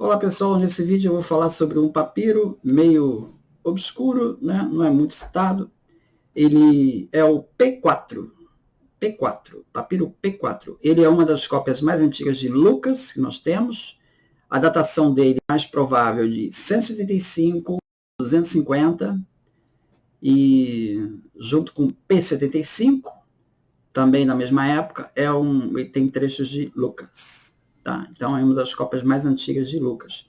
Olá pessoal, nesse vídeo eu vou falar sobre um papiro meio obscuro, né? Não é muito citado. Ele é o P4, papiro P4. Ele é uma das cópias mais antigas de Lucas que nós temos. A datação dele é mais provável de 175, 250 e junto com P75, também na mesma época, ele tem trechos de Lucas. Tá? Então é uma das cópias mais antigas de Lucas.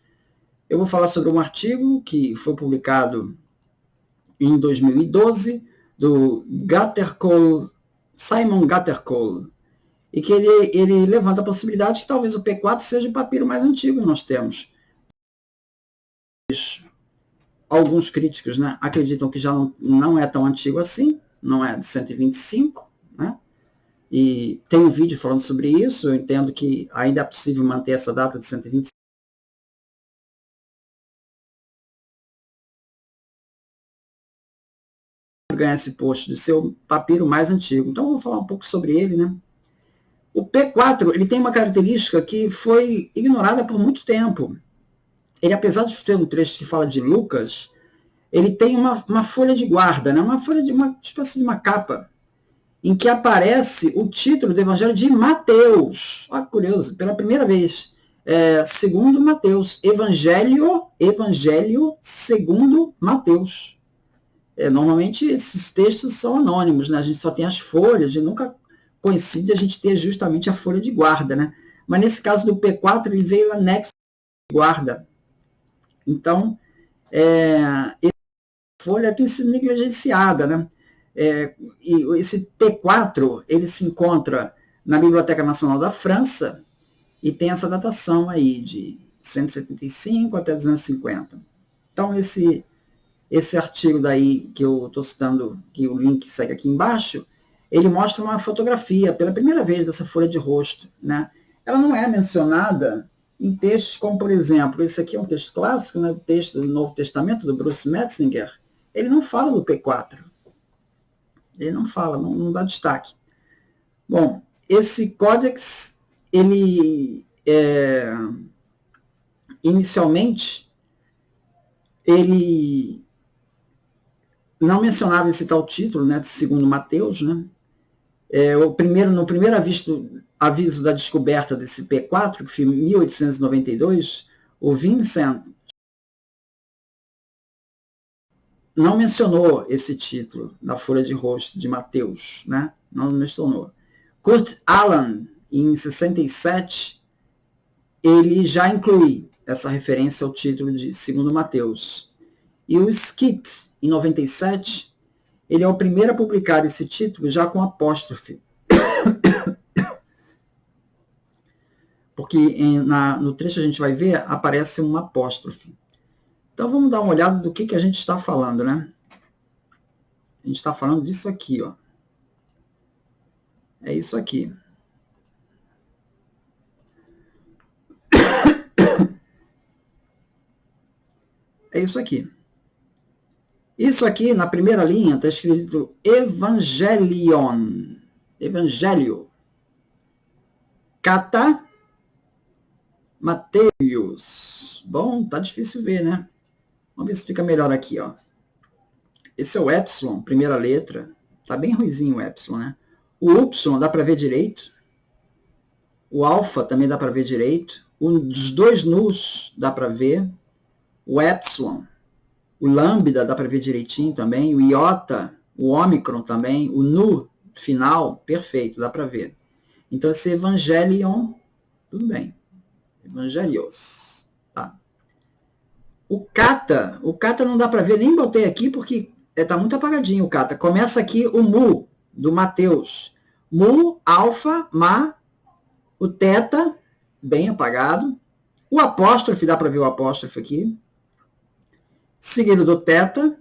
Eu vou falar sobre um artigo que foi publicado em 2012 do Simon Gattercole, e que ele levanta a possibilidade que talvez o P4 seja o papiro mais antigo que nós temos. Alguns críticos, né, acreditam que já não é tão antigo assim, não é de 125, né? E tem um vídeo falando sobre isso. Eu entendo que ainda é possível manter essa data de 125. Ganhar esse posto de ser o papiro mais antigo. Então, vamos falar um pouco sobre ele, né? O P4 ele tem uma característica que foi ignorada por muito tempo. Ele, apesar de ser um trecho que fala de Lucas, ele tem uma folha de guarda, né? Uma espécie de uma capa, em que aparece o título do Evangelho de Mateus. Olha que curioso, pela primeira vez, segundo Mateus, Evangelho segundo Mateus. Normalmente esses textos são anônimos, né? A gente só tem as folhas, e nunca coincide a gente ter justamente a folha de guarda, né? Mas nesse caso do P4, ele veio anexo de guarda. Então, essa folha tem sido negligenciada, né? E esse P4 ele se encontra na Biblioteca Nacional da França e tem essa datação aí de 175 até 250. Então esse artigo daí que eu estou citando, que o link segue aqui embaixo, ele mostra uma fotografia pela primeira vez dessa folha de rosto, né? Ela não é mencionada em textos como, por exemplo, esse aqui é um texto clássico, né? O texto do Novo Testamento do Bruce Metzinger. Ele não fala do P4. Ele não fala, não dá destaque. Bom, esse códex, ele inicialmente, ele não mencionava esse tal título, né, segundo Mateus, né? No primeiro aviso da descoberta desse P4, que foi em 1892, o Vincent não mencionou esse título na folha de rosto de Mateus, né? Não mencionou. Kurt Aland, em 67, ele já inclui essa referência ao título de segundo Mateus. E o Skeat, em 97, ele é o primeiro a publicar esse título já com apóstrofe. Porque no trecho a gente vai ver, aparece um apóstrofe. Então vamos dar uma olhada do que a gente está falando, né? A gente está falando disso aqui, ó. É isso aqui. É isso aqui. Isso aqui, na primeira linha, está escrito Evangelion. Evangelho. Kata Mateus. Bom, tá difícil ver, né? Vamos ver se fica melhor aqui, ó. Esse é o epsilon, primeira letra. Tá bem ruizinho o epsilon, né? O y dá para ver direito. O alfa também dá para ver direito. Os dois nus dá para ver. O epsilon. O lambda dá para ver direitinho também. O iota, o ômicron também. O nu final, perfeito, dá para ver. Então esse evangelion, tudo bem. Evangelios. Tá. O kata não dá para ver, nem botei aqui porque está muito apagadinho o kata. Começa aqui o mu, do Mateus. Mu, alfa, ma, o teta, bem apagado. O apóstrofe, dá para ver o apóstrofe aqui. Seguido do teta.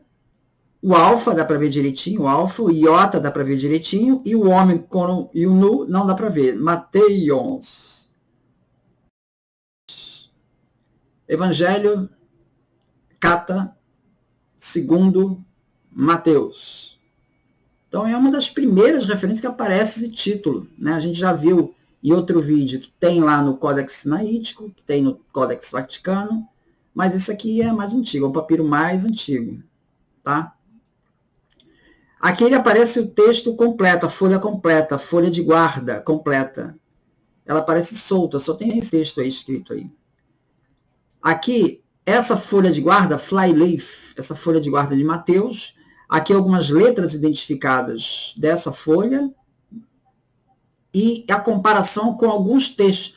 O alfa dá para ver direitinho, o alfa. O iota dá para ver direitinho. E o ômicron e o nu não dá para ver. Mateions. Evangelho, kata, segundo Mateus. Então é uma das primeiras referências que aparece esse título, né? A gente já viu em outro vídeo que tem lá no Codex Sinaítico, que tem no Codex Vaticano, mas esse aqui é mais antigo, é o papiro mais antigo, tá? Aqui ele aparece o texto completo, a folha de guarda completa. Ela aparece solta, só tem esse texto aí escrito aí. Aqui, essa folha de guarda, flyleaf, essa folha de guarda de Mateus, aqui algumas letras identificadas dessa folha e a comparação com alguns textos.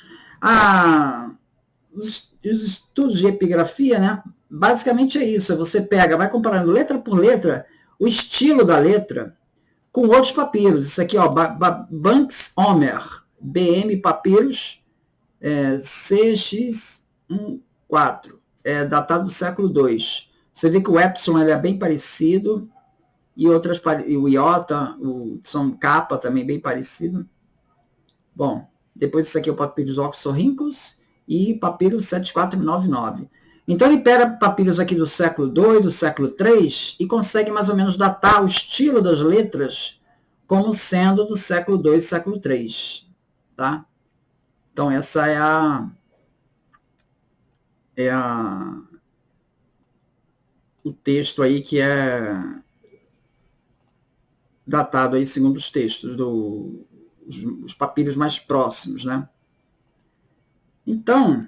Os estudos de epigrafia, né? Basicamente é isso, você pega, vai comparando letra por letra, o estilo da letra com outros papiros. Isso aqui, ó, Banks Homer, BM Papiros, CX14, datado do século II. Você vê que o Epson ele é bem parecido, e outras, o Iota, o São Capa também bem parecido. Bom, depois isso aqui é o Papyrus Oxorhynchus e Papyrus 7499. Então ele pega papiros aqui do século II, do século III, e consegue mais ou menos datar o estilo das letras como sendo do século II e século III. Tá? Então essa o texto aí que é datado aí segundo os textos, os papiros mais próximos, né? Então,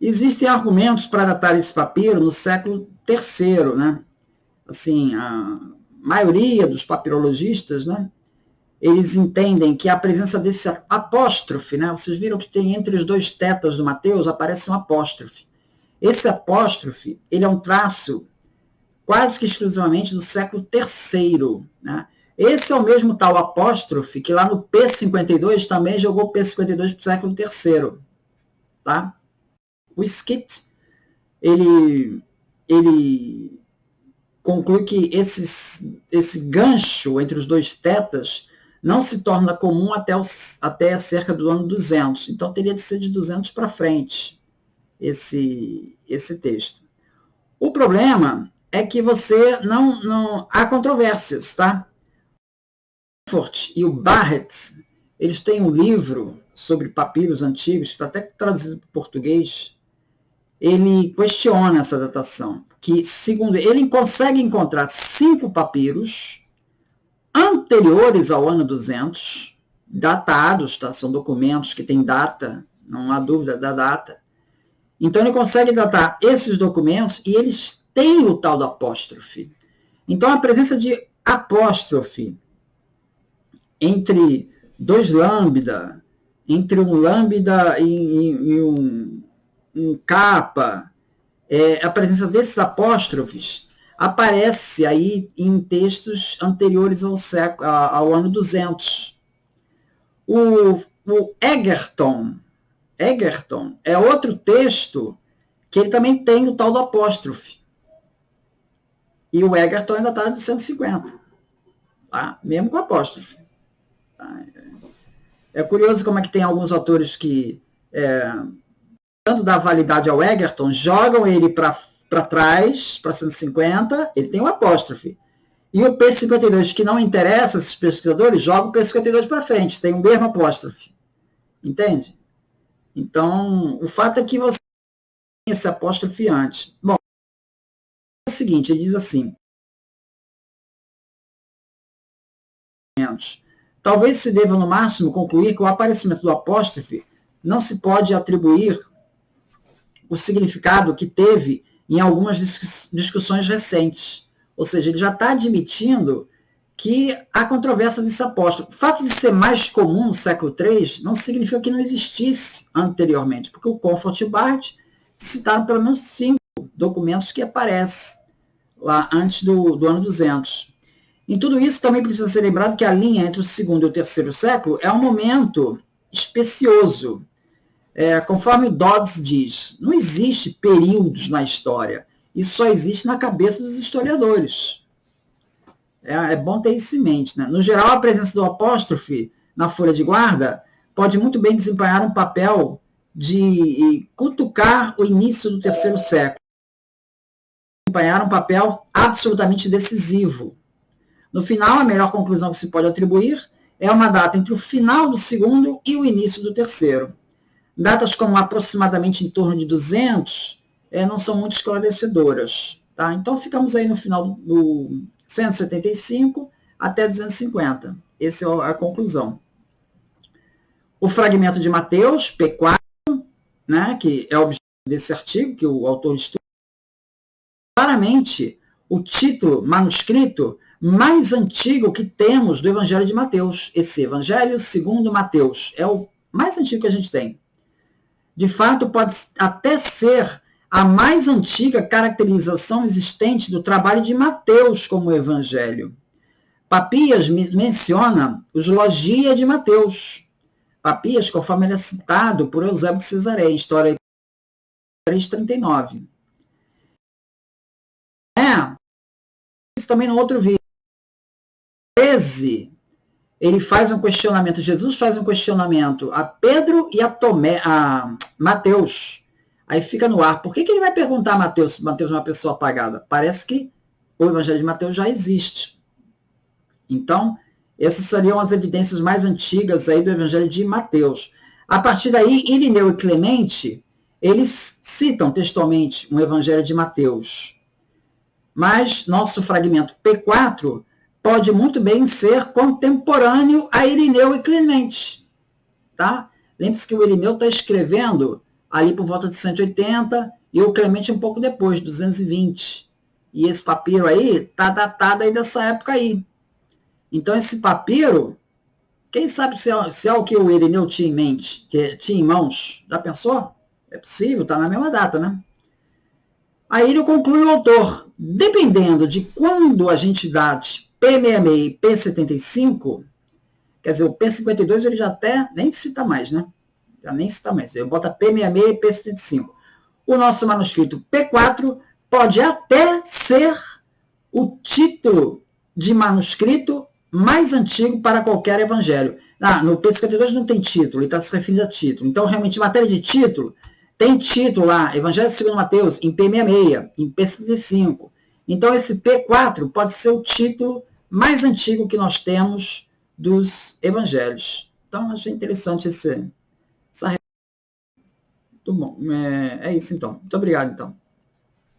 existem argumentos para datar esse papiro no século III, né? Assim, a maioria dos papirologistas, né? Eles entendem que a presença desse apóstrofe, né? Vocês viram que tem entre os dois tetas do Mateus, aparece um apóstrofe. Esse apóstrofe, ele é um traço quase que exclusivamente do século III, né? Esse é o mesmo tal apóstrofe que lá no P52 também jogou o P52 para o século III, tá? O Skit, ele conclui que esse gancho entre os dois tetas não se torna comum até cerca do ano 200. Então, teria de ser de 200 para frente esse texto. O problema é que você não há controvérsias, tá? O Fort e o Barrett, eles têm um livro sobre papiros antigos, que está até traduzido para o português. Ele questiona essa datação, que, segundo ele consegue encontrar 5 papiros anteriores ao ano 200, datados, tá? São documentos que têm data, não há dúvida da data. Então, ele consegue datar esses documentos e eles têm o tal do apóstrofe. Então, a presença de apóstrofe entre dois lambda, entre um lambda e um capa, a presença desses apóstrofes aparece aí em textos anteriores ao ano 200. O Egerton é outro texto que ele também tem o tal do apóstrofe. E o Egerton é datado de 150, tá? Mesmo com apóstrofe. Tá? É curioso como é que tem alguns autores que, dando da validade ao Egerton, jogam ele para trás, para 150, ele tem um apóstrofe. E o P52, que não interessa esses pesquisadores, joga o P52 para frente, tem o mesmo apóstrofe. Entende? Então, o fato é que você tem esse apóstrofe antes. Bom, é o seguinte, ele diz assim: talvez se deva, no máximo, concluir que o aparecimento do apóstrofe não se pode atribuir o significado que teve em algumas discussões recentes. Ou seja, ele já está admitindo que há controvérsia desse apóstrofe. O fato de ser mais comum no século III não significa que não existisse anteriormente, porque o Comfort e o Barrett citaram pelo menos 5 documentos que aparecem lá antes do ano 200. Em tudo isso, também precisa ser lembrado que a linha entre o segundo e o terceiro século é um momento especioso. Conforme o Dodds diz, não existe períodos na história. Isso só existe na cabeça dos historiadores. É bom ter isso em mente, né? No geral, a presença do apóstrofe na folha de guarda pode muito bem desempenhar um papel de cutucar o início do terceiro século. Desempenhar um papel absolutamente decisivo. No final, a melhor conclusão que se pode atribuir é uma data entre o final do segundo e o início do terceiro. Datas como aproximadamente em torno de 200 não são muito esclarecedoras. Tá? Então, ficamos aí no final do 175 até 250. Essa é a conclusão. O fragmento de Mateus, P4, né, que é o objeto desse artigo, que o autor estuda, claramente o título manuscrito mais antigo que temos do Evangelho de Mateus. Esse Evangelho segundo Mateus é o mais antigo que a gente tem. De fato, pode até ser a mais antiga caracterização existente do trabalho de Mateus como Evangelho. Papias menciona os Logia de Mateus. Papias, conforme ele é citado por Eusébio de Cesareia, em História 339. Isso também no outro vídeo. 13, ele faz um questionamento, Jesus faz um questionamento a Pedro e a Mateus. Aí fica no ar. Por que ele vai perguntar a Mateus se Mateus é uma pessoa apagada? Parece que o Evangelho de Mateus já existe. Então, essas seriam as evidências mais antigas aí do Evangelho de Mateus. A partir daí, Irineu e Clemente, eles citam textualmente um Evangelho de Mateus. Mas nosso fragmento P4 pode muito bem ser contemporâneo a Irineu e Clemente. Tá? Lembre-se que o Irineu está escrevendo ali por volta de 180 e o Clemente um pouco depois, 220. E esse papiro aí está datado aí dessa época aí. Então esse papiro, quem sabe se é o que o Irineu tinha em mente, que tinha em mãos? Já pensou? É possível, está na mesma data, né? Aí ele conclui o autor, dependendo de quando a gente date P66 e P75, quer dizer, o P52 ele já até nem cita mais, né? Já nem cita mais. Ele bota P66 e P75. O nosso manuscrito P4 pode até ser o título de manuscrito mais antigo para qualquer evangelho. No P52 não tem título, ele está se referindo a título. Então, realmente, em matéria de título, tem título lá, Evangelho segundo Mateus, em P66, em P75. Então, esse P4 pode ser o título mais antigo que nós temos dos evangelhos. Então, achei interessante essa. Muito bom. É isso, então. Muito obrigado, então.